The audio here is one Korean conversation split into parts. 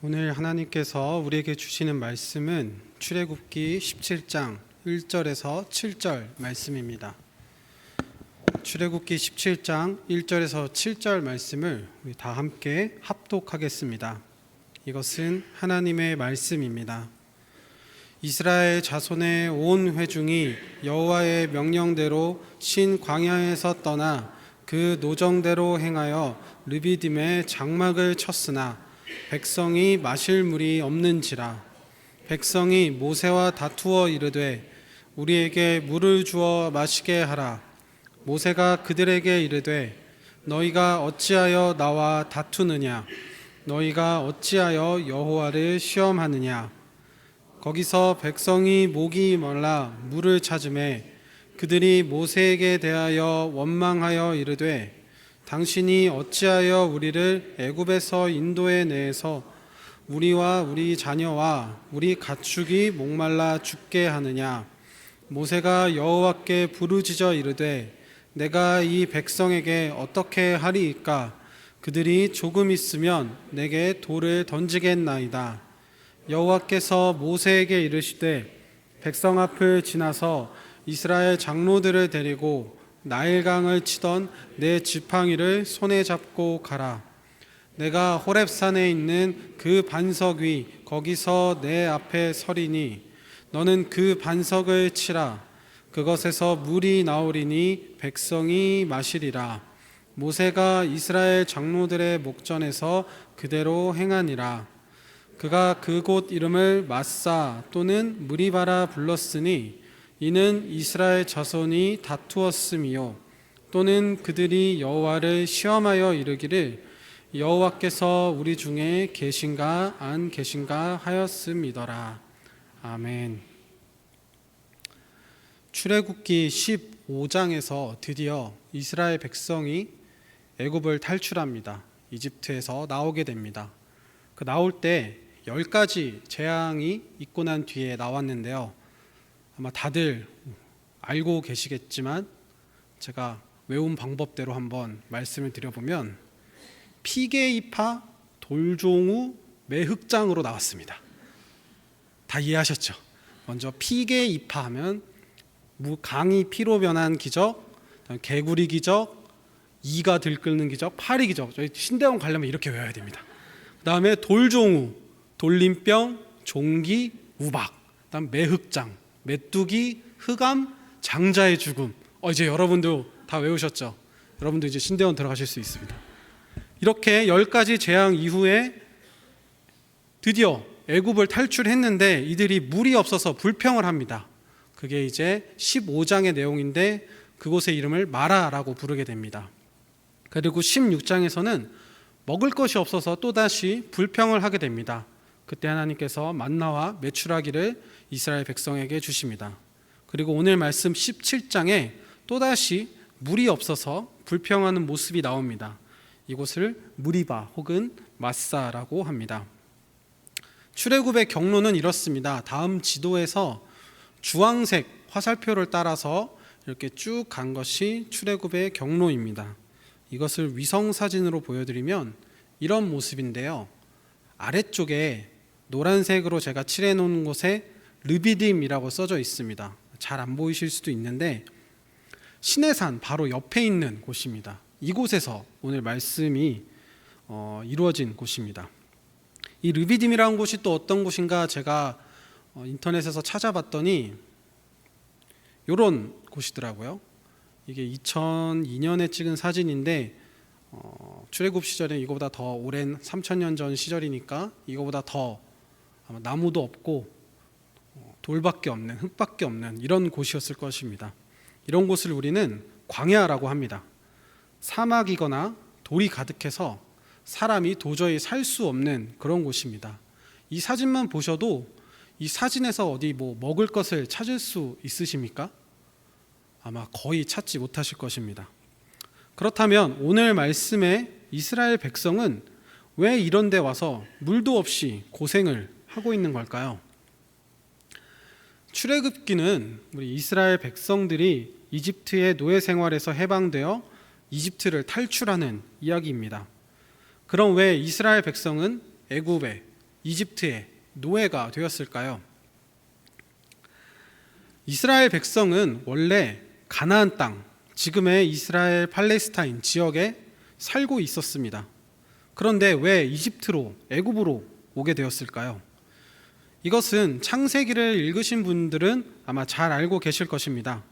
오늘 하나님께서 우리에게 주시는 말씀은 출애굽기 17장 1절에서 7절 말씀입니다. 출애굽기 17장 1절에서 7절 말씀을 우리 다 함께 합독하겠습니다. 이것은 하나님의 말씀입니다. 이스라엘 자손의 온 회중이 여호와의 명령대로 신 광야에서 떠나 그 노정대로 행하여 르비딤에 장막을 쳤으나 백성이 마실 물이 없는지라. 백성이 모세와 다투어 이르되 우리에게 물을 주어 마시게 하라. 모세가 그들에게 이르되 너희가 어찌하여 나와 다투느냐? 너희가 어찌하여 여호와를 시험하느냐? 거기서 백성이 목이 말라 물을 찾으매 그들이 모세에게 대하여 원망하여 이르되 당신이 어찌하여 우리를 애굽에서 인도해 내서 우리와 우리 자녀와 우리 가축이 목말라 죽게 하느냐? 모세가 여호와께 부르짖어 이르되 내가 이 백성에게 어떻게 하리이까? 그들이 조금 있으면 내게 돌을 던지겠나이다. 여호와께서 모세에게 이르시되 백성 앞을 지나서 이스라엘 장로들을 데리고 나일강을 치던 내 지팡이를 손에 잡고 가라. 내가 호렙산에 있는 그 반석 위 거기서 내 앞에 서리니 너는 그 반석을 치라. 그것에서 물이 나오리니 백성이 마시리라. 모세가 이스라엘 장로들의 목전에서 그대로 행하니라. 그가 그곳 이름을 마사 또는 무리바라 불렀으니 이는 이스라엘 자손이 다투었음이요 또는 그들이 여호와를 시험하여 이르기를 여호와께서 우리 중에 계신가 안 계신가 하였음이더라. 아멘. 출애굽기 15장에서 드디어 이스라엘 백성이 애굽을 탈출합니다. 이집트에서 나오게 됩니다. 그 나올 때 10가지 재앙이 있고 난 뒤에 나왔는데요. 아마 다들 알고 계시겠지만 제가 외운 방법대로 한번 말씀을 드려보면 피게이파, 돌종우, 매흑장으로 나왔습니다. 다 이해하셨죠? 먼저 피게이파 하면 강이 피로 변한 기적, 개구리 기적, 이가 들끓는 기적, 파리 기적. 저희 신대원 가려면 이렇게 외워야 됩니다. 그 다음에 돌종우, 돌림병, 종기, 우박. 그 다음 매흑장, 메뚜기, 흑암, 장자의 죽음. 이제 여러분도 다 외우셨죠? 여러분도 이제 신대원 들어가실 수 있습니다. 이렇게 10가지 재앙 이후에 드디어 애굽을 탈출했는데 이들이 물이 없어서 불평을 합니다. 그게 이제 15장의 내용인데 그곳의 이름을 마라라고 부르게 됩니다. 그리고 16장에서는 먹을 것이 없어서 또다시 불평을 하게 됩니다. 그때 하나님께서 만나와 메추라기를 이스라엘 백성에게 주십니다. 그리고 오늘 말씀 17장에 또다시 물이 없어서 불평하는 모습이 나옵니다. 이곳을 무리바 혹은 마사라고 합니다. 출애굽의 경로는 이렇습니다. 다음 지도에서 주황색 화살표를 따라서 이렇게 쭉 간 것이 출애굽의 경로입니다. 이것을 위성 사진으로 보여드리면 이런 모습인데요. 아래쪽에 노란색으로 제가 칠해 놓은 곳에 르비딤이라고 써져 있습니다. 잘 안 보이실 수도 있는데 시내산 바로 옆에 있는 곳입니다. 이곳에서 오늘 말씀이 이루어진 곳입니다. 이 르비딤이라는 곳이 또 어떤 곳인가 제가 인터넷에서 찾아봤더니 이런 곳이더라고요. 이게 2002년에 찍은 사진인데 출애굽 시절에 이거보다 더 오랜 3000년 전 시절이니까 이거보다 더 아마 나무도 없고 돌밖에 없는, 흙밖에 없는 이런 곳이었을 것입니다. 이런 곳을 우리는 광야라고 합니다. 사막이거나 돌이 가득해서 사람이 도저히 살 수 없는 그런 곳입니다. 이 사진만 보셔도 이 사진에서 어디 먹을 것을 찾을 수 있으십니까? 아마 거의 찾지 못하실 것입니다. 그렇다면 오늘 말씀에 이스라엘 백성은 왜 이런 데 와서 물도 없이 고생을 하고 있는 걸까요? 출애굽기는 우리 이스라엘 백성들이 이집트의 노예 생활에서 해방되어 이집트를 탈출하는 이야기입니다. 그럼 왜 이스라엘 백성은 애굽에 이집트의 노예가 되었을까요? 이스라엘 백성은 원래 가나안 땅, 지금의 이스라엘 팔레스타인 지역에 살고 있었습니다. 그런데 왜 이집트로, 애굽으로 오게 되었을까요? 이것은 창세기를 읽으신 분들은 아마 잘 알고 계실 것입니다.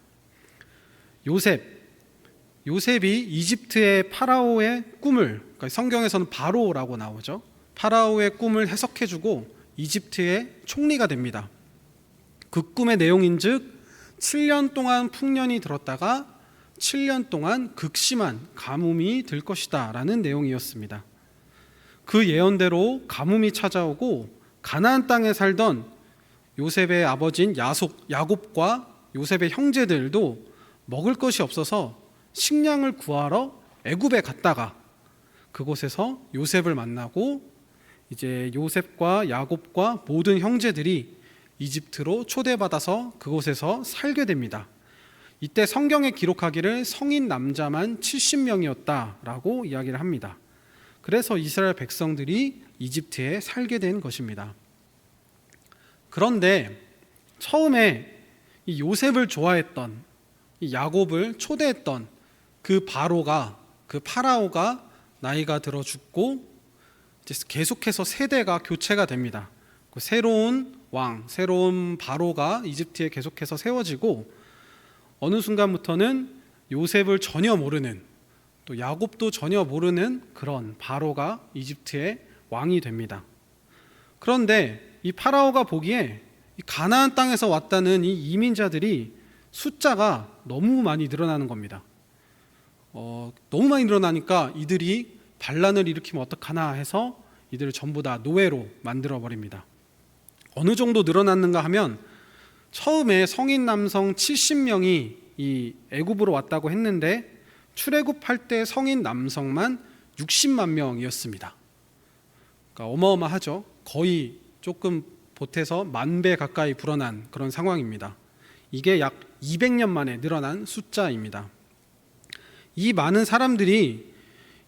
요셉이 이집트의 파라오의 꿈을, 그러니까 성경에서는 바로라고 나오죠. 파라오의 꿈을 해석해주고 이집트의 총리가 됩니다. 그 꿈의 내용인즉 7년 동안 풍년이 들었다가 7년 동안 극심한 가뭄이 들 것이다 라는 내용이었습니다. 그 예언대로 가뭄이 찾아오고 가나안 땅에 살던 요셉의 아버지인 야곱과 요셉의 형제들도 먹을 것이 없어서 식량을 구하러 애굽에 갔다가 그곳에서 요셉을 만나고 이제 요셉과 야곱과 모든 형제들이 이집트로 초대받아서 그곳에서 살게 됩니다. 이때 성경에 기록하기를 성인 남자만 70명이었다라고 이야기를 합니다. 그래서 이스라엘 백성들이 이집트에 살게 된 것입니다. 그런데 처음에 이 요셉을 좋아했던 이 야곱을 초대했던 그 파라오가 나이가 들어 죽고 이제 계속해서 세대가 교체가 됩니다. 새로운 새로운 바로가 이집트에 계속해서 세워지고 어느 순간부터는 요셉을 전혀 모르는 또 야곱도 전혀 모르는 그런 바로가 이집트의 왕이 됩니다. 그런데 이 파라오가 보기에 이 가나안 땅에서 왔다는 이 이민자들이 숫자가 너무 많이 늘어나는 겁니다. 너무 많이 늘어나니까 이들이 반란을 일으키면 어떡하나 해서 이들을 전부 다 노예로 만들어 버립니다. 어느 정도 늘어났는가 하면 처음에 성인 남성 70명이 이 애굽으로 왔다고 했는데 출애굽할 때 성인 남성만 60만 명이었습니다. 그러니까 어마어마하죠. 거의 조금 보태서 10,000배 가까이 불어난 그런 상황입니다. 이게 약 200년 만에 늘어난 숫자입니다. 이 많은 사람들이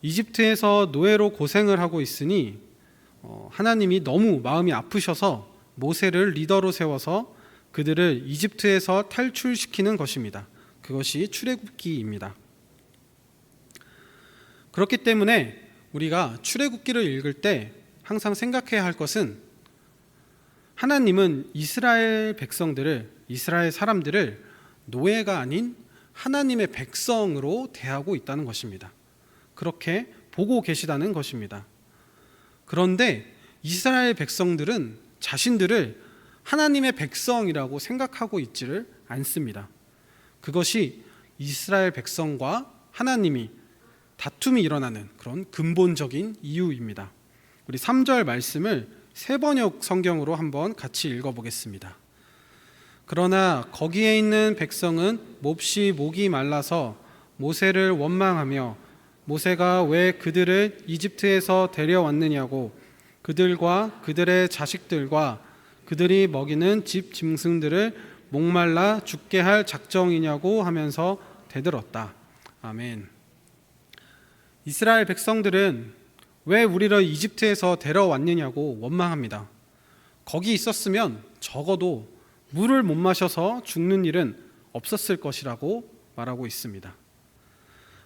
이집트에서 노예로 고생을 하고 있으니 하나님이 너무 마음이 아프셔서 모세를 리더로 세워서 그들을 이집트에서 탈출시키는 것입니다. 그것이 출애굽기입니다. 그렇기 때문에 우리가 출애굽기를 읽을 때 항상 생각해야 할 것은 하나님은 이스라엘 백성들을, 이스라엘 사람들을 노예가 아닌 하나님의 백성으로 대하고 있다는 것입니다. 그렇게 보고 계시다는 것입니다. 그런데 이스라엘 백성들은 자신들을 하나님의 백성이라고 생각하고 있지를 않습니다. 그것이 이스라엘 백성과 하나님이 다툼이 일어나는 그런 근본적인 이유입니다. 우리 3절 말씀을 새번역 성경으로 한번 같이 읽어보겠습니다. 그러나 거기에 있는 백성은 몹시 목이 말라서 모세를 원망하며 모세가 왜 그들을 이집트에서 데려왔느냐고 그들과 그들의 자식들과 그들이 먹이는 집 짐승들을 목말라 죽게 할 작정이냐고 하면서 대들었다. 아멘. 이스라엘 백성들은 왜 우리를 이집트에서 데려왔느냐고 원망합니다. 거기 있었으면 적어도 물을 못 마셔서 죽는 일은 없었을 것이라고 말하고 있습니다.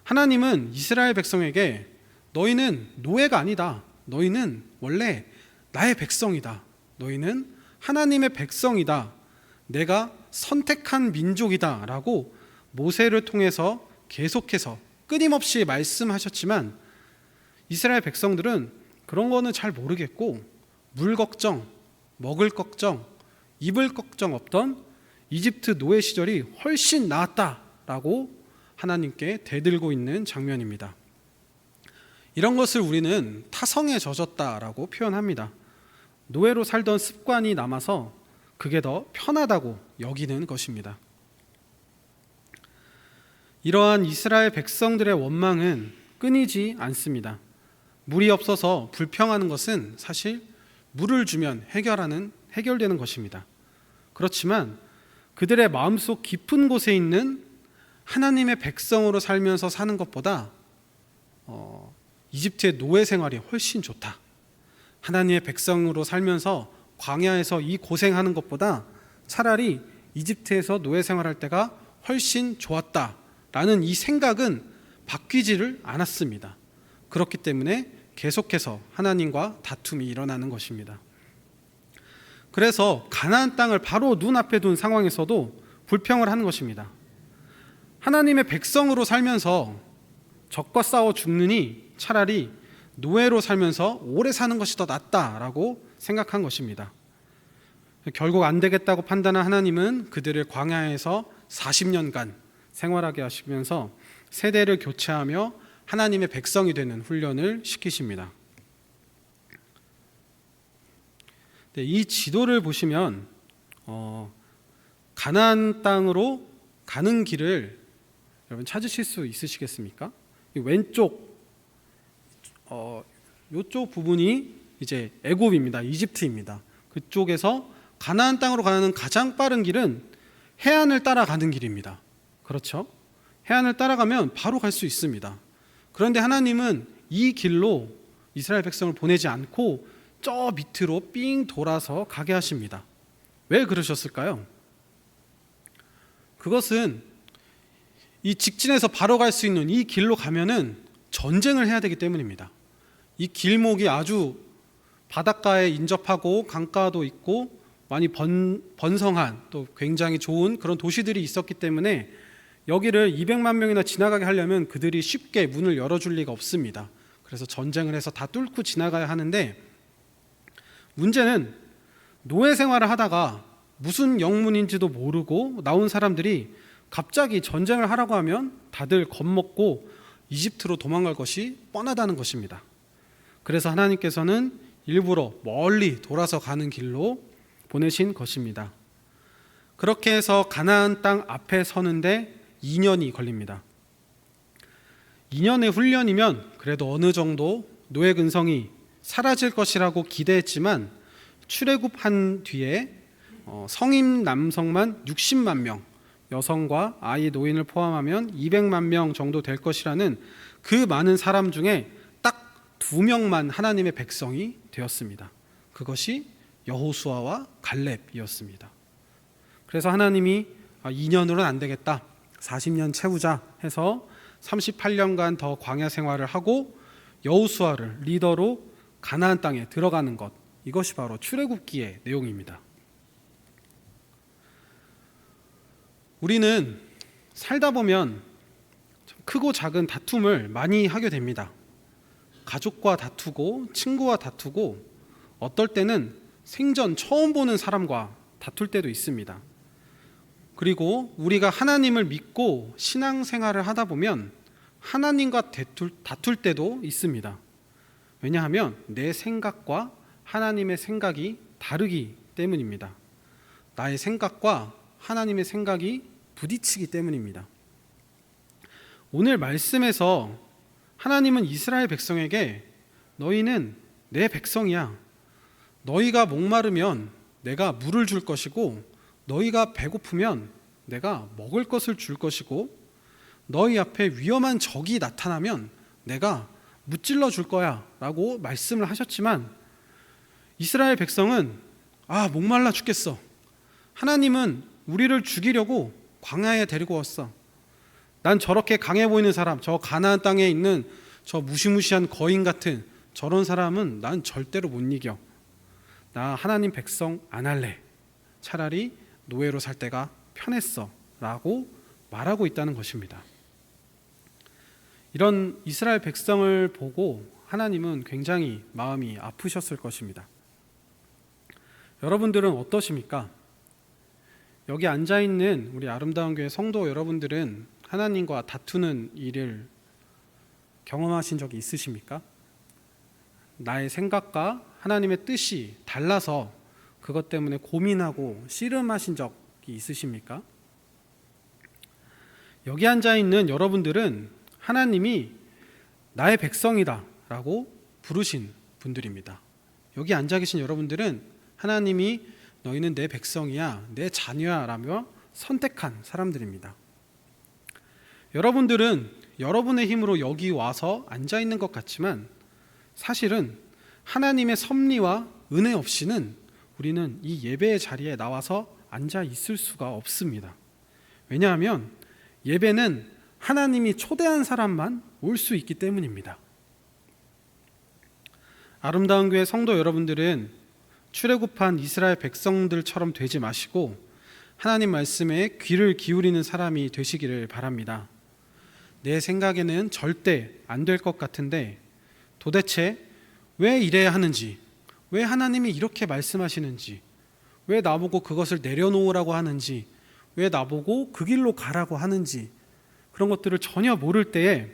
하나님은 이스라엘 백성에게 너희는 노예가 아니다. 너희는 원래 나의 백성이다. 너희는 하나님의 백성이다. 내가 선택한 민족이다 라고 모세를 통해서 계속해서 끊임없이 말씀하셨지만 이스라엘 백성들은 그런 거는 잘 모르겠고 물 걱정, 먹을 걱정, 입을 걱정 없던 이집트 노예 시절이 훨씬 나았다라고 하나님께 대들고 있는 장면입니다. 이런 것을 우리는 타성에 젖었다라고 표현합니다. 노예로 살던 습관이 남아서 그게 더 편하다고 여기는 것입니다. 이러한 이스라엘 백성들의 원망은 끊이지 않습니다. 물이 없어서 불평하는 것은 사실 물을 주면 해결되는 것입니다. 그렇지만 그들의 마음속 깊은 곳에 있는 하나님의 백성으로 살면서 사는 것보다 이집트의 노예 생활이 훨씬 좋다. 하나님의 백성으로 살면서 광야에서 이 고생하는 것보다 차라리 이집트에서 노예 생활할 때가 훨씬 좋았다라는 이 생각은 바뀌지를 않았습니다. 그렇기 때문에 계속해서 하나님과 다툼이 일어나는 것입니다. 그래서 가나안 땅을 바로 눈앞에 둔 상황에서도 불평을 하는 것입니다. 하나님의 백성으로 살면서 적과 싸워 죽느니 차라리 노예로 살면서 오래 사는 것이 더 낫다라고 생각한 것입니다. 결국 안 되겠다고 판단한 하나님은 그들을 광야에서 40년간 생활하게 하시면서 세대를 교체하며 하나님의 백성이 되는 훈련을 시키십니다. 이 지도를 보시면 가나안 땅으로 가는 길을 여러분 찾으실 수 있으시겠습니까? 이 왼쪽 이쪽 부분이 이제 애굽입니다. 이집트입니다. 그쪽에서 가나안 땅으로 가는 가장 빠른 길은 해안을 따라가는 길입니다. 그렇죠? 해안을 따라가면 바로 갈 수 있습니다. 그런데 하나님은 이 길로 이스라엘 백성을 보내지 않고 저 밑으로 삥 돌아서 가게 하십니다. 왜 그러셨을까요? 그것은 이 직진해서 바로 갈 수 있는 이 길로 가면은 전쟁을 해야 되기 때문입니다. 이 길목이 아주 바닷가에 인접하고 강가도 있고 많이 번성한 또 굉장히 좋은 그런 도시들이 있었기 때문에 여기를 200만 명이나 지나가게 하려면 그들이 쉽게 문을 열어줄 리가 없습니다. 그래서 전쟁을 해서 다 뚫고 지나가야 하는데, 문제는 노예 생활을 하다가 무슨 영문인지도 모르고 나온 사람들이 갑자기 전쟁을 하라고 하면 다들 겁먹고 이집트로 도망갈 것이 뻔하다는 것입니다. 그래서 하나님께서는 일부러 멀리 돌아서 가는 길로 보내신 것입니다. 그렇게 해서 가나안 땅 앞에 서는데 2년이 걸립니다. 2년의 훈련이면 그래도 어느 정도 노예 근성이 사라질 것이라고 기대했지만 출애굽한 뒤에 성인 남성만 60만 명, 여성과 아이 노인을 포함하면 200만 명 정도 될 것이라는 그 많은 사람 중에 딱 2명만 하나님의 백성이 되었습니다. 그것이 여호수아와 갈렙이었습니다. 그래서 하나님이 2년으로는 안 되겠다, 40년 채우자 해서 38년간 더 광야 생활을 하고 여호수아를 리더로 가나안 땅에 들어가는 것, 이것이 바로 출애굽기의 내용입니다. 우리는 살다 보면 크고 작은 다툼을 많이 하게 됩니다. 가족과 다투고 친구와 다투고 어떨 때는 생전 처음 보는 사람과 다툴 때도 있습니다. 그리고 우리가 하나님을 믿고 신앙생활을 하다 보면 하나님과 다툴 때도 있습니다. 왜냐하면 내 생각과 하나님의 생각이 다르기 때문입니다. 나의 생각과 하나님의 생각이 부딪히기 때문입니다. 오늘 말씀에서 하나님은 이스라엘 백성에게 너희는 내 백성이야. 너희가 목마르면 내가 물을 줄 것이고 너희가 배고프면 내가 먹을 것을 줄 것이고 너희 앞에 위험한 적이 나타나면 내가 무찔러 줄 거야 라고 말씀을 하셨지만, 이스라엘 백성은 목말라 죽겠어. 하나님은 우리를 죽이려고 광야에 데리고 왔어. 난 저렇게 강해 보이는 사람, 저 가나안 땅에 있는 저 무시무시한 거인 같은 저런 사람은 난 절대로 못 이겨. 나 하나님 백성 안 할래. 차라리 노예로 살 때가 편했어 라고 말하고 있다는 것입니다. 이런 이스라엘 백성을 보고 하나님은 굉장히 마음이 아프셨을 것입니다. 여러분들은 어떠십니까? 여기 앉아있는 우리 아름다운 교회 성도 여러분들은 하나님과 다투는 일을 경험하신 적이 있으십니까? 나의 생각과 하나님의 뜻이 달라서 그것 때문에 고민하고 씨름하신 적이 있으십니까? 여기 앉아있는 여러분들은 하나님이 나의 백성이다 라고 부르신 분들입니다. 여기 앉아 계신 여러분들은 하나님이 너희는 내 백성이야, 내 자녀야 라며 선택한 사람들입니다. 여러분들은 여러분의 힘으로 여기 와서 앉아 있는 것 같지만 사실은 하나님의 섭리와 은혜 없이는 우리는 이 예배의 자리에 나와서 앉아 있을 수가 없습니다. 왜냐하면 예배는 하나님이 초대한 사람만 올 수 있기 때문입니다. 아름다운 교회 성도 여러분들은 출애굽한 이스라엘 백성들처럼 되지 마시고 하나님 말씀에 귀를 기울이는 사람이 되시기를 바랍니다. 내 생각에는 절대 안 될 것 같은데 도대체 왜 이래야 하는지, 왜 하나님이 이렇게 말씀하시는지, 왜 나보고 그것을 내려놓으라고 하는지, 왜 나보고 그 길로 가라고 하는지, 그런 것들을 전혀 모를 때에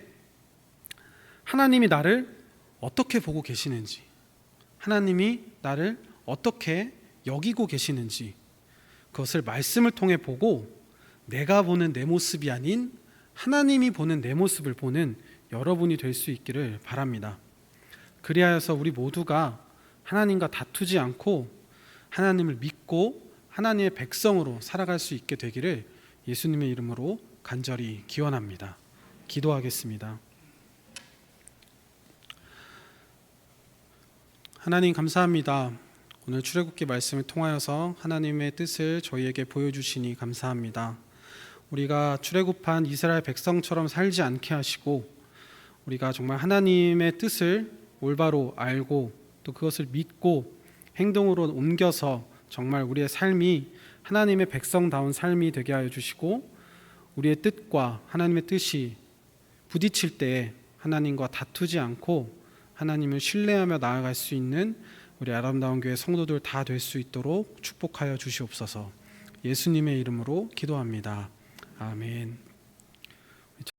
하나님이 나를 어떻게 보고 계시는지, 하나님이 나를 어떻게 여기고 계시는지, 그것을 말씀을 통해 보고 내가 보는 내 모습이 아닌 하나님이 보는 내 모습을 보는 여러분이 될 수 있기를 바랍니다. 그리하여서 우리 모두가 하나님과 다투지 않고 하나님을 믿고 하나님의 백성으로 살아갈 수 있게 되기를 예수님의 이름으로 간절히 기원합니다. 기도하겠습니다. 하나님 감사합니다. 오늘 출애굽기 말씀을 통하여서 하나님의 뜻을 저희에게 보여주시니 감사합니다. 우리가 출애굽한 이스라엘 백성처럼 살지 않게 하시고 우리가 정말 하나님의 뜻을 올바로 알고 또 그것을 믿고 행동으로 옮겨서 정말 우리의 삶이 하나님의 백성다운 삶이 되게 하여 주시고 우리의 뜻과 하나님의 뜻이 부딪힐 때에 하나님과 다투지 않고 하나님을 신뢰하며 나아갈 수 있는 우리 아름다운 교회 성도들 다 될 수 있도록 축복하여 주시옵소서. 예수님의 이름으로 기도합니다. 아멘.